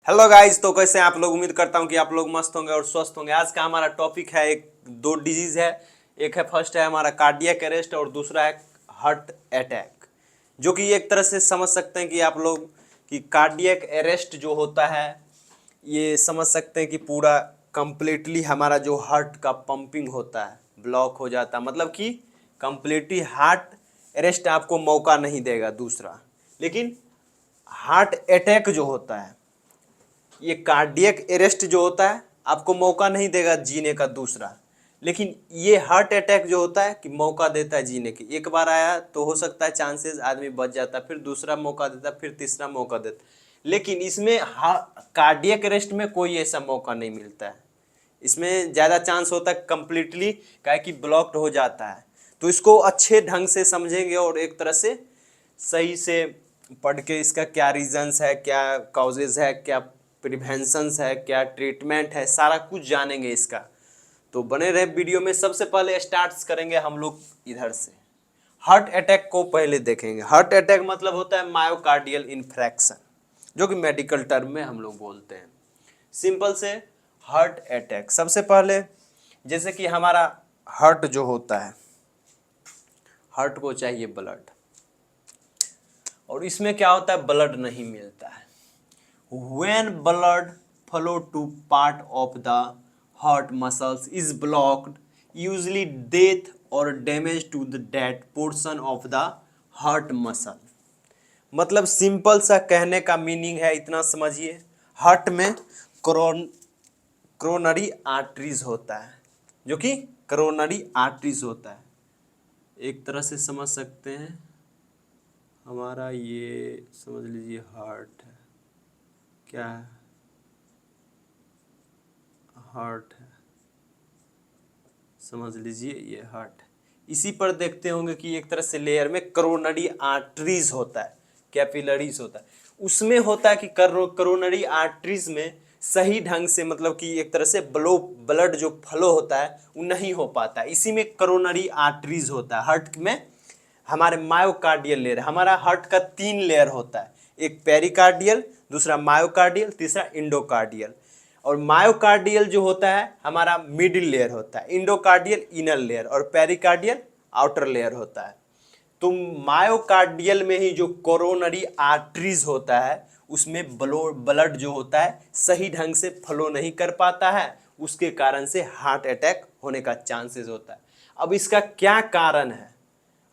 Hello guys, तो कैसे हैं आप लोग। उम्मीद करता हूं कि आप लोग मस्त होंगे और स्वस्थ होंगे। आज का हमारा टॉपिक है एक दो डिजीज है। एक है फर्स्ट है हमारा कार्डियक अरेस्ट और दूसरा है हार्ट अटैक, जो कि एक तरह से समझ सकते हैं कि आप लोग कि कार्डियक अरेस्ट जो होता है ये समझ सकते हैं कि पूरा कंप्लीटली हमारा जो हार्ट का पंपिंग होता है ब्लॉक हो जाता है, मतलब कि कंप्लीटली हार्ट अरेस्ट आपको मौका नहीं देगा दूसरा। लेकिन हार्ट अटैक जो होता है, ये कार्डियक अरेस्ट जो होता है आपको मौका नहीं देगा जीने का दूसरा। लेकिन ये हार्ट अटैक जो होता है कि मौका देता है जीने की। एक बार आया तो हो सकता है चांसेस आदमी बच जाता है, फिर दूसरा मौका देता है, फिर तीसरा मौका देता है। लेकिन इसमें कार्डियक अरेस्ट में कोई ऐसा मौका नहीं मिलता है। इसमें ज़्यादा चांस होता है कंप्लीटली काहे कि ब्लॉक्ड हो जाता है। तो इसको अच्छे ढंग से समझेंगे और एक तरह से सही से पढ़ के इसका क्या रीजंस है, क्या कॉजेज है, क्या प्रिवेंशंस है, क्या ट्रीटमेंट है, सारा कुछ जानेंगे इसका। तो बने रहे वीडियो में। सबसे पहले स्टार्ट करेंगे हम लोग इधर से। हार्ट अटैक को पहले देखेंगे। हार्ट अटैक मतलब होता है मायोकार्डियल इन्फ्रैक्शन, जो कि मेडिकल टर्म में हम लोग बोलते हैं। सिंपल से हार्ट अटैक, सबसे पहले जैसे कि हमारा हार्ट जो होता है, हार्ट को चाहिए ब्लड, और इसमें क्या होता है ब्लड नहीं मिलता है। When blood flow to part of the heart muscles is blocked, usually death or damage to that portion of the heart muscle। मतलब सिंपल सा कहने का मीनिंग है, इतना समझिए। हार्ट में क्रोनरी आर्टरीज होता है, जो कि क्रोनरी आर्टरीज होता है। एक तरह से समझ सकते हैं हमारा ये समझ लीजिए हार्ट है। क्या है? हार्ट है, समझ लीजिए ये हार्ट है। इसी पर देखते होंगे कि एक तरह से लेयर में करोनरी आर्टरीज होता है, कैपिलरीज होता है। उसमें होता है कि करोनरी आर्टरीज में सही ढंग से मतलब कि एक तरह से ब्लड जो फ्लो होता है वो नहीं हो पाता है। इसी में करोनरी आर्टरीज होता है। हार्ट में हमारे मायोकार्डियल लेयर, हमारा हार्ट का 3 लेयर होता है, एक पेरिकार्डियल, दूसरा मायोकार्डियल, तीसरा इंडोकार्डियल। और मायोकार्डियल जो होता है हमारा मिडिल लेयर होता है, इंडोकार्डियल इनर लेयर और पेरिकार्डियल आउटर लेयर होता है। तो मायोकार्डियल में ही जो कोरोनरी आर्टरीज होता है उसमें ब्लड जो होता है सही ढंग से फ्लो नहीं कर पाता है, उसके कारण से हार्ट अटैक होने का चांसेस होता है। अब इसका क्या कारण है?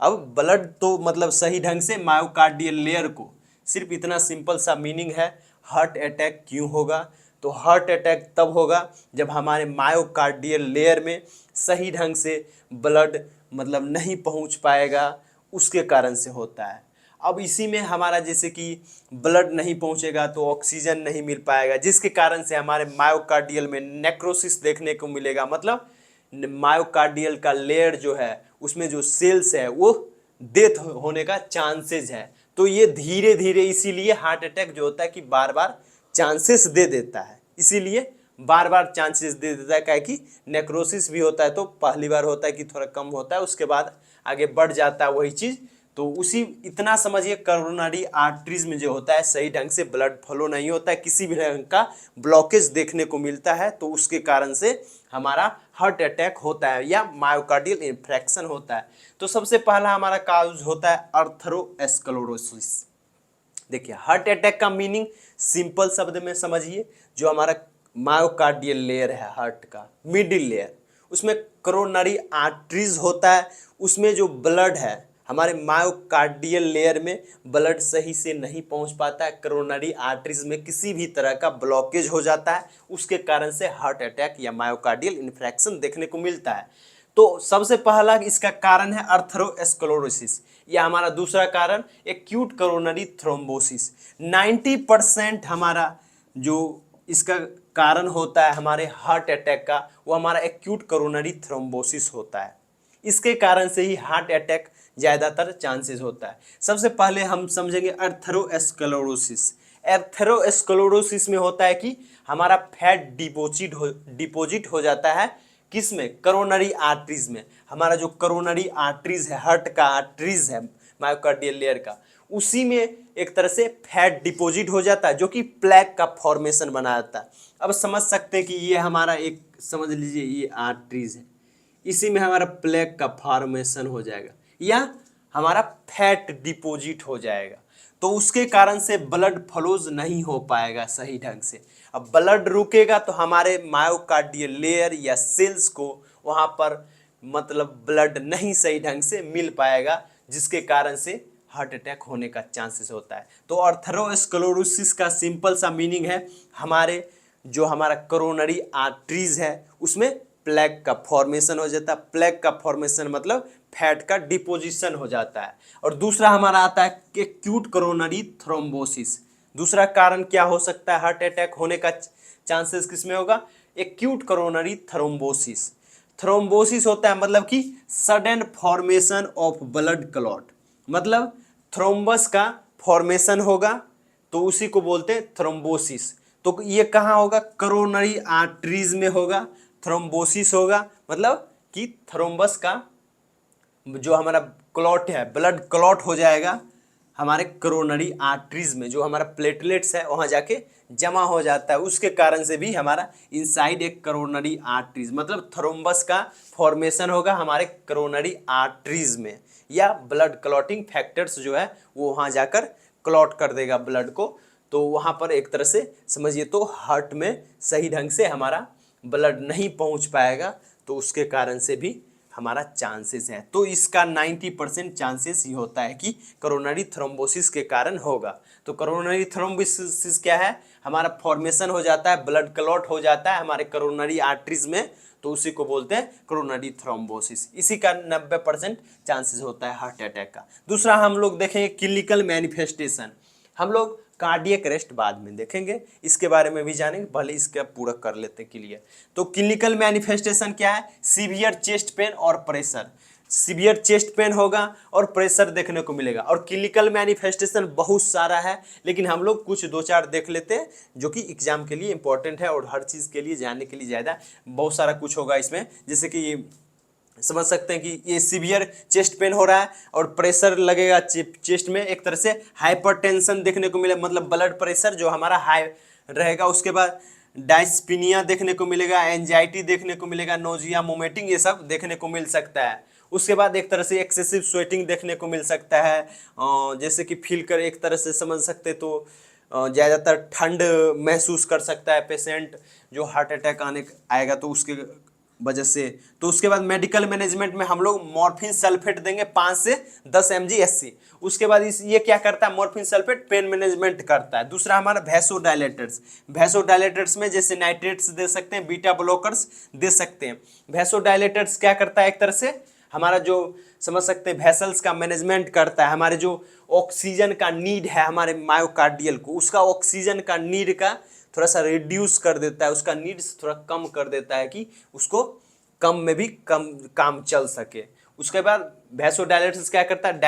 अब ब्लड तो मतलब सही ढंग से मायोकार्डियल लेयर को, सिर्फ इतना सिंपल सा मीनिंग है। हार्ट अटैक क्यों होगा? तो हार्ट अटैक तब होगा जब हमारे मायोकार्डियल लेयर में सही ढंग से ब्लड मतलब नहीं पहुंच पाएगा, उसके कारण से होता है। अब इसी में हमारा जैसे कि ब्लड नहीं पहुंचेगा तो ऑक्सीजन नहीं मिल पाएगा, जिसके कारण से हमारे मायोकार्डियल में नेक्रोसिस देखने को मिलेगा। मतलब मायोकार्डियल का लेयर जो है उसमें जो सेल्स है वो डेथ होने का चांसेस है। तो ये धीरे धीरे इसीलिए हार्ट अटैक जो होता है कि बार बार चांसेस दे देता है, इसीलिए बार बार चांसेस दे देता है। क्या कि नेक्रोसिस भी होता है तो पहली बार होता है कि थोड़ा कम होता है, उसके बाद आगे बढ़ जाता है वही चीज़। तो उसी इतना समझिए करोनरी आर्टरीज में जो होता है सही ढंग से ब्लड फ्लो नहीं होता है, किसी भी ढंग का ब्लॉकेज देखने को मिलता है, तो उसके कारण से हमारा हार्ट अटैक होता है या मायोकार्डियल इन्फ्रैक्शन होता है। तो सबसे पहला हमारा काज होता है अर्थरोस्क्लेरोसिस। देखिए हार्ट अटैक का मीनिंग सिंपल शब्द में समझिए। जो हमारा मायोकार्डियल लेयर है हार्ट का मिडिल लेयर, उसमें कोरोनरी आर्टरीज होता है। उसमें जो ब्लड है हमारे मायोकार्डियल लेयर में ब्लड सही से नहीं पहुंच पाता है, कोरोनरी आर्टरीज में किसी भी तरह का ब्लॉकेज हो जाता है, उसके कारण से हार्ट अटैक या मायोकार्डियल इन्फ्रैक्शन देखने को मिलता है। तो सबसे पहला इसका कारण है अर्थरोस्क्लेरोसिस, या हमारा दूसरा कारण एक्यूट कोरोनरी थ्रोम्बोसिस। 90% हमारा जो इसका कारण होता है हमारे हार्ट अटैक का, वो हमारा एक्यूट कोरोनरी थ्रोम्बोसिस होता है। इसके कारण से ही हार्ट अटैक ज़्यादातर चांसेस होता है। सबसे पहले हम समझेंगे अर्थरोस्क्लेरोसिस। एर्थेरोस्क्लेरोसिस में होता है कि हमारा फैट डिपोजिट हो जाता है, किस में? करोनरी आर्टरीज में। हमारा जो करोनरी आर्टरीज है, हार्ट का आर्टरीज है मायोकार्डियल लेयर का, उसी में एक तरह से फैट डिपॉजिट हो जाता है जो कि प्लेक का फॉर्मेशन बना जाता है। अब समझ सकते हैं कि ये हमारा एक, समझ लीजिए ये आर्टरीज है, इसी में हमारा प्लेक का फॉर्मेशन हो जाएगा या हमारा फैट डिपॉजिट हो जाएगा, तो उसके कारण से ब्लड फ्लोज नहीं हो पाएगा सही ढंग से। अब ब्लड रुकेगा तो हमारे मायोकार्डियल लेयर या सेल्स को वहाँ पर मतलब ब्लड नहीं सही ढंग से मिल पाएगा, जिसके कारण से हार्ट अटैक होने का चांसेस होता है। तो अर्थरोस्क्लेरोसिस का सिंपल सा मीनिंग है हमारे जो हमारा कोरोनरी आर्टरीज है उसमें प्लेक का फॉर्मेशन हो जाता है। प्लेक का फॉर्मेशन मतलब फैट का डिपोजिशन हो जाता है। और दूसरा हमारा आता है कि एक्यूट कोरोनरी थ्रोम्बोसिस। दूसरा कारण क्या हो सकता है हार्ट अटैक होने का चांसेस किसमें होगा? Acute coronary thrombosis. थ्रोम्बोसिस होता है मतलब कि sudden formation of blood clot, मतलब थ्रोम्बस का फॉर्मेशन होगा तो उसी को बोलते हैं थ्रोम्बोसिस। तो ये कहाँ होगा? कोरोनरी आर्टरीज में होगा, थ्रोम्बोसिस होगा मतलब कि थ्रोम्बस का जो हमारा क्लॉट है, ब्लड क्लॉट हो जाएगा हमारे कोरोनरी आर्टरीज में, जो हमारा प्लेटलेट्स है वहाँ जाके जमा हो जाता है, उसके कारण से भी हमारा इनसाइड एक कोरोनरी आर्टरीज मतलब थ्रोम्बस का फॉर्मेशन होगा हमारे कोरोनरी आर्टरीज में, या ब्लड क्लॉटिंग फैक्टर्स जो है वो वहाँ जाकर क्लॉट कर देगा ब्लड को। तो वहाँ पर एक तरह से समझिए तो हार्ट में सही ढंग से हमारा ब्लड नहीं पहुँच पाएगा, तो उसके कारण से भी हमारा चांसेस है। तो इसका 90% चांसेस ही होता है कि कोरोनरी थ्रोम्बोसिस के कारण होगा। तो कोरोनरी थ्रोम्बोसिस क्या है? हमारा फॉर्मेशन हो जाता है, ब्लड क्लॉट हो जाता है हमारे कोरोनरी आर्टरीज में, तो उसी को बोलते हैं कोरोनरी थ्रोम्बोसिस। इसी का 90% चांसेस होता है हार्ट अटैक का। दूसरा हम लोग देखेंगे क्लिनिकल मैनिफेस्टेशन। हम लोग कार्डियक अरेस्ट बाद में देखेंगे, इसके बारे में भी जानेंगे, पहले इसका पूरा कर लेते हैं क्लियर। तो क्लिनिकल मैनिफेस्टेशन क्या है? सीवियर चेस्ट पेन और प्रेशर। सीवियर चेस्ट पेन होगा और प्रेशर देखने को मिलेगा। और क्लिनिकल मैनिफेस्टेशन बहुत सारा है, लेकिन हम लोग कुछ दो चार देख लेते हैं जो कि एग्जाम के लिए इंपॉर्टेंट है और हर चीज़ के लिए जानने के लिए ज़्यादा बहुत सारा कुछ होगा इसमें। जैसे कि समझ सकते हैं कि ये सीवियर चेस्ट पेन हो रहा है और प्रेशर लगेगा चेस्ट में, एक तरह से हाइपरटेंशन देखने को मिले मतलब ब्लड प्रेशर जो हमारा हाई रहेगा। उसके बाद डायस्पिनिया देखने को मिलेगा, एंजाइटी देखने को मिलेगा, नोजिया, वोमिटिंग, ये सब देखने को मिल सकता है। उसके बाद एक तरह से एक्सेसिव स्वेटिंग देखने को मिल सकता है, जैसे कि फील कर एक तरह से समझ सकते तो ज़्यादातर ठंड महसूस कर सकता है पेशेंट जो हार्ट अटैक आने आएगा तो उसके वजह से। तो उसके बाद मेडिकल मैनेजमेंट में हम लोग मॉर्फिन सल्फेट देंगे 5 से 10 mg एससी। उसके बाद ये क्या करता है? मॉर्फिन सल्फेट पेन मैनेजमेंट करता है। दूसरा हमारा वैसोडायलेटर्स। वैसोडायलेटर्स में जैसे नाइट्रेट्स दे सकते हैं, बीटा ब्लॉकर्स दे सकते हैं। वैसोडायलेटर्स क्या करता है? एक तरह से हमारा जो समझ सकते हैं वेसल्स का मैनेजमेंट करता है, हमारे जो ऑक्सीजन का नीड है हमारे मायोकार्डियल को, उसका ऑक्सीजन का नीड का थोड़ा सा रिड्यूस कर देता है, उसका नीड्स थोड़ा कम कर देता है कि उसको कम में भी कम काम चल सके। उसके बाद वैसोडायलेटर्स क्या करता है?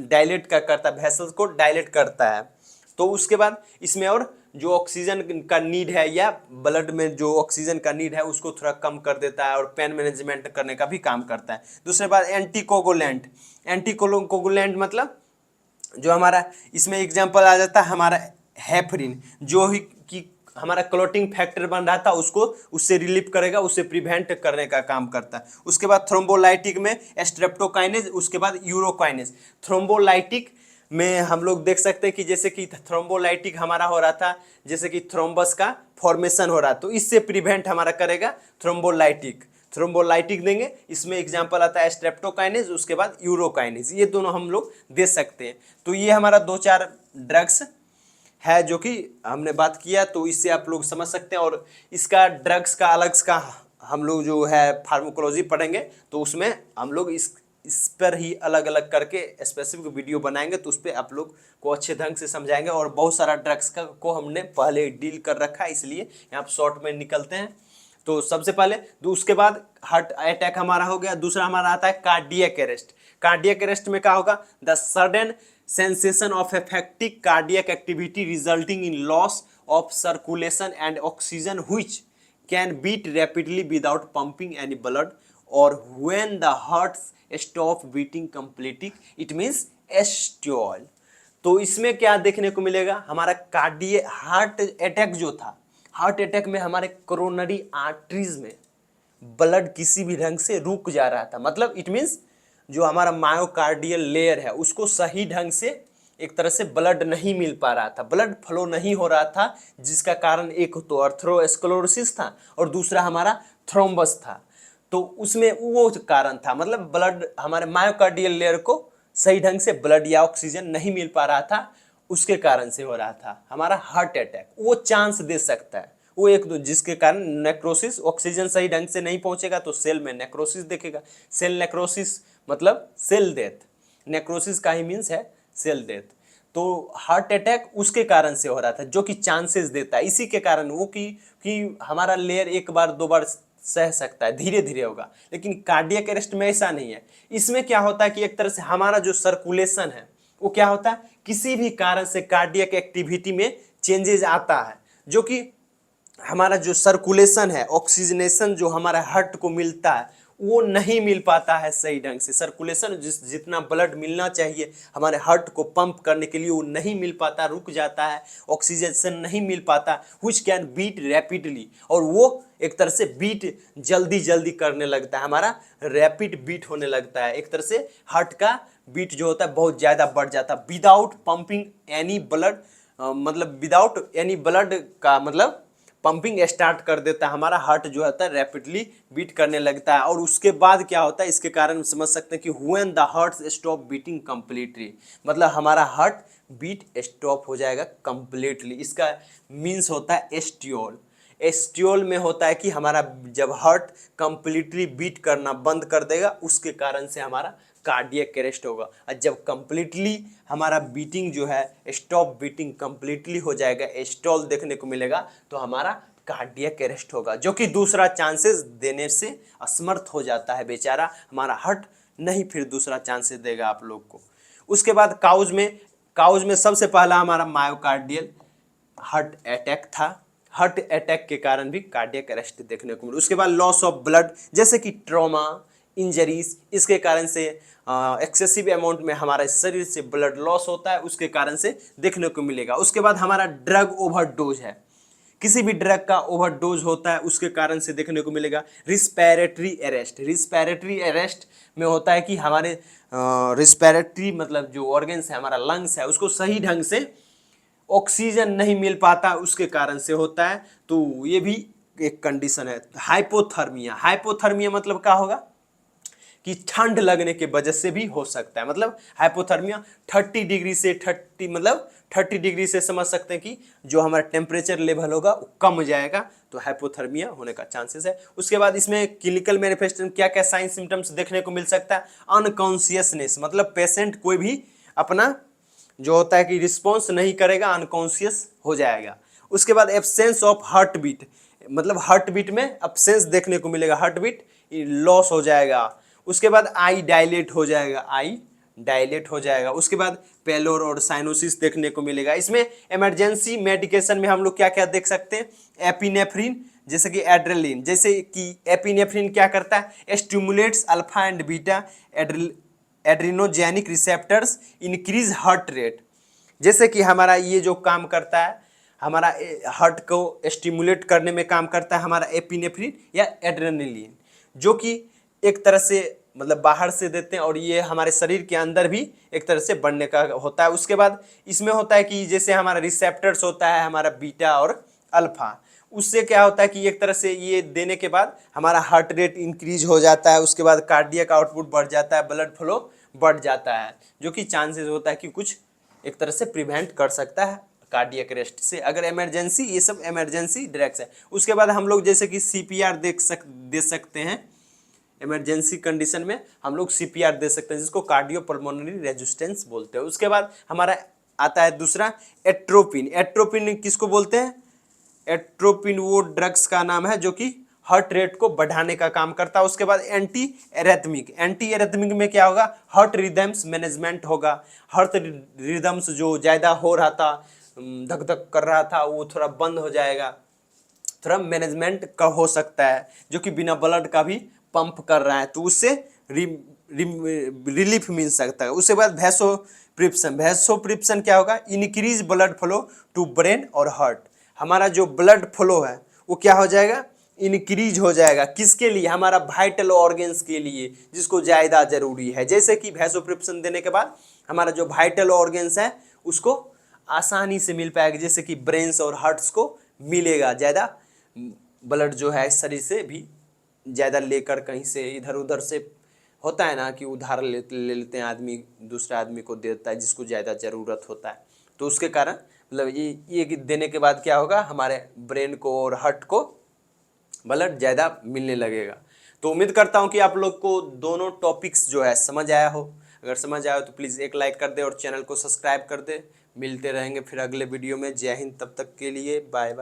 डायलेट का करता है, वेसल्स को डायलेट करता है। तो उसके बाद इसमें और जो ऑक्सीजन का नीड है या ब्लड में जो ऑक्सीजन का नीड है उसको थोड़ा कम कर देता है और पेन मैनेजमेंट करने का भी काम करता है। दूसरे बात एंटीकोगुलेंट। एंटीकोगुलेंट मतलब जो हमारा इसमें एग्जाम्पल आ जाता है हमारा हेपरिन, जो ही कि हमारा क्लॉटिंग फैक्टर बन रहा था उसको उससे रिलीव करेगा, उससे प्रिवेंट करने का काम करता है। उसके बाद थ्रोम्बोलाइटिक में स्ट्रेप्टोकाइनेज, उसके बाद यूरोकाइनेज। थ्रोम्बोलाइटिक में हम लोग देख सकते हैं कि जैसे कि थ्रोम्बोलाइटिक हमारा हो रहा था, जैसे कि थ्रोम्बस का फॉर्मेशन हो रहा है तो इससे प्रिवेंट हमारा करेगा थ्रोम्बोलाइटिक। थ्रोम्बोलाइटिक देंगे, इसमें एग्जांपल आता है स्ट्रेप्टोकाइनेज, उसके बाद यूरोकाइनेज, ये दोनों हम लोग दे सकते हैं। तो ये हमारा दो चार ड्रग्स है जो कि हमने बात किया, तो इससे आप लोग समझ सकते हैं। और इसका ड्रग्स का अलग का हम लोग जो है फार्माकोलॉजी पढ़ेंगे तो उसमें हम लोग इस पर ही अलग अलग करके स्पेसिफिक वीडियो बनाएंगे, तो उस पर आप लोग को अच्छे ढंग से समझाएंगे। और बहुत सारा ड्रग्स का को हमने पहले डील कर रखा है, इसलिए यहाँ पर शॉर्ट में निकलते हैं। तो सबसे पहले उसके बाद हार्ट अटैक हमारा हो गया। दूसरा हमारा आता है कार्डियक अरेस्ट। कार्डियक अरेस्ट में क्या होगा? The sudden sensation of affecting cardiac activity resulting in loss of circulation and oxygen which can beat rapidly without pumping any blood, or when the heart stop beating completely, it means stall। तो इसमें क्या देखने को मिलेगा, हमारा heart attack जो था, heart attack में हमारे कोरोनरी आर्टरीज में ब्लड किसी भी ढंग से रुक जा रहा था। मतलब इट मीन्स जो हमारा मायोकार्डियल लेयर है उसको सही ढंग से एक तरह से ब्लड नहीं मिल पा रहा था, ब्लड फ्लो नहीं हो रहा था, जिसका कारण एक तो अर्थरोस्क्लेरोसिस था और दूसरा हमारा थ्रोम्बस था। तो उसमें वो कारण था, मतलब ब्लड हमारे मायोकार्डियल लेयर को सही ढंग से ब्लड या ऑक्सीजन नहीं मिल पा रहा था, उसके कारण से हो रहा था हमारा हार्ट अटैक। वो चांस दे सकता है, वो एक दो जिसके कारण नेक्रोसिस, ऑक्सीजन सही ढंग से नहीं पहुंचेगा तो सेल में नेक्रोसिस देखेगा। सेल नेक्रोसिस मतलब सेल डेथ, नेक्रोसिस का ही मीन्स है सेल डेथ। तो हार्ट अटैक उसके कारण से हो रहा था, जो कि चांसेस देता है इसी के कारण वो कि हमारा लेयर एक बार दो बार सह सकता है, धीरे धीरे होगा। लेकिन कार्डियक अरेस्ट में ऐसा नहीं है। इसमें क्या होता है कि एक तरह से हमारा जो सर्कुलेशन है वो क्या होता है, किसी भी कारण से कार्डियक एक्टिविटी में चेंजेस आता है, जो कि हमारा जो सर्कुलेशन है, ऑक्सीजनेशन जो हमारा हार्ट को मिलता है वो नहीं मिल पाता है सही ढंग से। सर्कुलेशन जितना ब्लड मिलना चाहिए हमारे हार्ट को पंप करने के लिए वो नहीं मिल पाता, रुक जाता है, ऑक्सीजनेशन नहीं मिल पाता, व्हिच कैन बीट रैपिडली, और वो एक तरह से बीट जल्दी जल्दी करने लगता है, हमारा रैपिड बीट होने लगता है। एक तरह से हार्ट का बीट जो होता है बहुत ज़्यादा बढ़ जाता है विदाउट पंपिंग एनी ब्लड, मतलब विदाउट एनी ब्लड का मतलब पंपिंग स्टार्ट कर देता है, हमारा हार्ट जो होता है रैपिडली बीट करने लगता है। और उसके बाद क्या होता है, इसके कारण समझ सकते हैं कि when the heart stop beating completely, मतलब हमारा हार्ट बीट स्टॉप हो जाएगा कंप्लीटली। इसका मीन्स होता है एस्टियोल। एस्टियोल में होता है कि हमारा जब हार्ट कंप्लीटली बीट करना बंद कर देगा उसके कारण से हमारा कार्डियक अरेस्ट होगा। और जब कंप्लीटली हमारा बीटिंग जो है स्टॉप बीटिंग कंप्लीटली हो जाएगा, एस्टॉल देखने को मिलेगा, तो हमारा कार्डियक अरेस्ट होगा, जो कि दूसरा चांसेस देने से असमर्थ हो जाता है बेचारा, हमारा हार्ट नहीं फिर दूसरा चांसेस देगा आप लोग को। उसके बाद काउज में सबसे पहला हमारा मायोकार्डियल हार्ट अटैक था। हार्ट अटैक के कारण भी कार्डियक अरेस्ट देखने को मिला। उसके बाद लॉस ऑफ ब्लड, जैसे कि ट्रॉमा, इंजरीज, इसके कारण से एक्सेसिव अमाउंट में हमारे शरीर से ब्लड लॉस होता है, उसके कारण से देखने को मिलेगा। उसके बाद हमारा ड्रग ओवरडोज है, किसी भी ड्रग का ओवरडोज होता है उसके कारण से देखने को मिलेगा। रिस्पिरेटरी अरेस्ट, रिस्पिरेटरी अरेस्ट में होता है कि हमारे रिस्पिरेटरी मतलब जो ऑर्गन्स है, हमारा लंग्स है, उसको सही ढंग से ऑक्सीजन नहीं मिल पाता, उसके कारण से होता है। तो ये भी एक कंडीशन है। हाइपोथर्मिया, हाइपोथर्मिया मतलब क्या होगा कि ठंड लगने के वजह से भी हो सकता है। मतलब हाइपोथर्मिया 30 डिग्री से 30 डिग्री से समझ सकते हैं कि जो हमारा टेम्परेचर लेवल होगा वो कम जाएगा, तो हाइपोथर्मिया होने का चांसेस है। उसके बाद इसमें क्लिनिकल मैनिफेस्टेशन क्या क्या साइन सिम्टम्स देखने को मिल सकता है। अनकॉन्शियसनेस, मतलब पेशेंट कोई भी अपना जो होता है कि रिस्पॉन्स नहीं करेगा, अनकॉन्शियस हो जाएगा। उसके बाद एब्सेंस ऑफ हार्ट बीट, मतलब हार्ट बीट में एब्सेंस देखने को मिलेगा, हार्ट बीट लॉस हो जाएगा। उसके बाद आई डायलेट हो जाएगा, आई डायलेट हो जाएगा। उसके बाद पेलोर और साइनोसिस देखने को मिलेगा। इसमें इमरजेंसी मेडिकेशन में हम लोग क्या क्या देख सकते हैं, एपिनेफ्रिन, जैसे कि एड्रेलिन, जैसे कि एपिनेफ्रिन क्या करता है, stimulates alpha and beta एड्रिनोजेनिक receptors, increase heart rate, जैसे कि हमारा ये जो काम करता है, हमारा हार्ट को स्टिमुलेट करने में काम करता है हमारा एपिनेफ्रिन या एड्रेनलिन, जो कि एक तरह से मतलब बाहर से देते हैं और ये हमारे शरीर के अंदर भी एक तरह से बढ़ने का होता है। उसके बाद इसमें होता है कि जैसे हमारा रिसेप्टर्स होता है हमारा बीटा और अल्फा, उससे क्या होता है कि एक तरह से ये देने के बाद हमारा हार्ट रेट इंक्रीज हो जाता है। उसके बाद कार्डियक आउटपुट बढ़ जाता है, ब्लड फ्लो बढ़ जाता है, जो कि चांसेस होता है कि कुछ एक तरह से प्रिवेंट कर सकता है कार्डियक अरेस्ट से, अगर इमरजेंसी, ये सब इमरजेंसी ड्रग्स है। उसके बाद हम लोग जैसे कि सीपीआर दे सकते हैं, इमरजेंसी कंडीशन में हम लोग सीपीआर दे सकते हैं, जिसको कार्डियोपल्मोनरी रेजिस्टेंस बोलते हैं। उसके बाद हमारा आता है दूसरा एट्रोपिन। एट्रोपिन किसको बोलते हैं, एट्रोपिन वो ड्रग्स का नाम है जो कि हार्ट रेट को बढ़ाने का काम करता है। उसके बाद एंटी एरेथमिक, एंटी एरेथमिक में क्या होगा, हार्ट रिदम्स मैनेजमेंट होगा, हार्ट रिदम्स जो ज़्यादा हो रहा था, धक धक कर रहा था, वो थोड़ा बंद हो जाएगा, थोड़ा मैनेजमेंट का हो सकता है, जो कि बिना ब्लड का भी पंप कर रहा है, तो उससे रिलीफ मिल सकता है। उसके बाद वैसोप्रेशन क्या होगा, increase blood flow to brain और हार्ट। हमारा जो ब्लड फ्लो है वो क्या हो जाएगा, इंक्रीज हो जाएगा। किसके लिए, हमारा वाइटल ऑर्गन्स के लिए, जिसको ज़्यादा जरूरी है। जैसे कि वैसोप्रेशन देने के बाद हमारा जो वाइटल ऑर्गन्स है उसको आसानी से मिल पाएगा, जैसे कि ब्रेन्स और हार्ट्स को मिलेगा ज़्यादा ब्लड जो है शरीर से भी ज़्यादा लेकर, कहीं से इधर उधर से होता है ना कि उधार ले लेते हैं आदमी, दूसरा आदमी को देता है जिसको ज़्यादा ज़रूरत होता है। तो उसके कारण मतलब ये देने के बाद क्या होगा, हमारे ब्रेन को और हार्ट को ब्लड ज़्यादा मिलने लगेगा। तो उम्मीद करता हूँ कि आप लोग को दोनों टॉपिक्स जो है समझ आया हो। अगर समझ आया हो तो प्लीज़ एक लाइक कर दे और चैनल को सब्सक्राइब कर दे। मिलते रहेंगे फिर अगले वीडियो में। जय हिंद, तब तक के लिए बाय बाय।